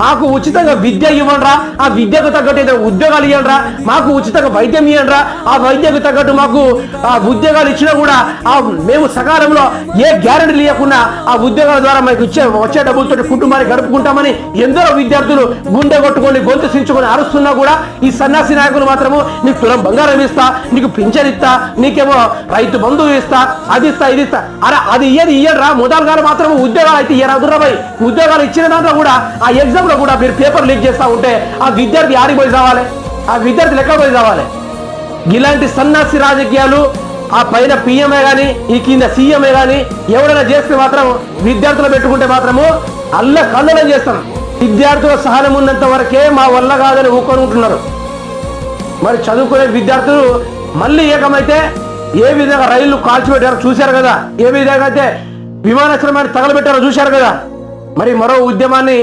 మాకు ఉచితంగా విద్య ఇవ్వండిరా, ఆ విద్యకు తగ్గట్టు ఏదైనా ఉద్యోగాలు ఇవ్వండిరా, మాకు ఉచితంగా వైద్యం ఇవ్వండిరా, ఆ వైద్యకు తగ్గట్టు మాకు ఆ ఉద్యోగాలు ఇచ్చినా కూడా మేము సకాలంలో ఏ గ్యారెంటీ లేకుండా ఆ ఉద్యోగాల ద్వారా మాకు వచ్చే డబ్బులతో కుటుంబాన్ని గడుపుకుంటామని ఎందరో విద్యార్థులు గుండె కొట్టుకొని గొంతు సించుకొని అరుస్తున్నా కూడా ఈ సన్యాసి నాయకులు మాత్రము నీకు తులం బంగారం ఇస్తా, నీకు పింఛన్ ఇస్తా, నీకేమో రైతు బంధువు ఇస్తా, అది ఇస్తా, ఇది ఇస్తా. అరే అది ఇయ్యరా మొదలు గారు మాత్రం ఉద్యోగాలు అయితే ఇయ్యరాదురాబాయ్. ఉద్యోగాలు ఇచ్చిన దాంట్లో కూడా ఆ ఎగ్జామ్ లో కూడా మీరు పేపర్ లీక్ చేస్తా ఉంటే ఆ విద్యార్థి ఆడికి పోయి చావాలి, ఆ విద్యార్థి లెక్క పోయి చావాలి. ఇలాంటి సన్నాసి రాజకీయాలు ఆ పైన పిఎంఏ కానీ ఈ కింద సీఎంఏ కానీ ఎవరైనా చేస్తే మాత్రం విద్యార్థులు పెట్టుకుంటే మాత్రము కల్లోలం చేస్తాం. విద్యార్థుల సహనం ఉన్నంత వరకే మా వల్ల కాదని ఊకొని ఉంటున్నారు. మరి చదువుకునే విద్యార్థులు మళ్ళీ ఏకమైతే ఏ విధంగా రైళ్లు కాల్చిపెట్టారో చూశారు కదా, ఏ విధంగా అయితే విమానాశ్రయాన్ని తగలబెట్టారో చూశారు కదా. మరి మరో ఉద్యమాన్ని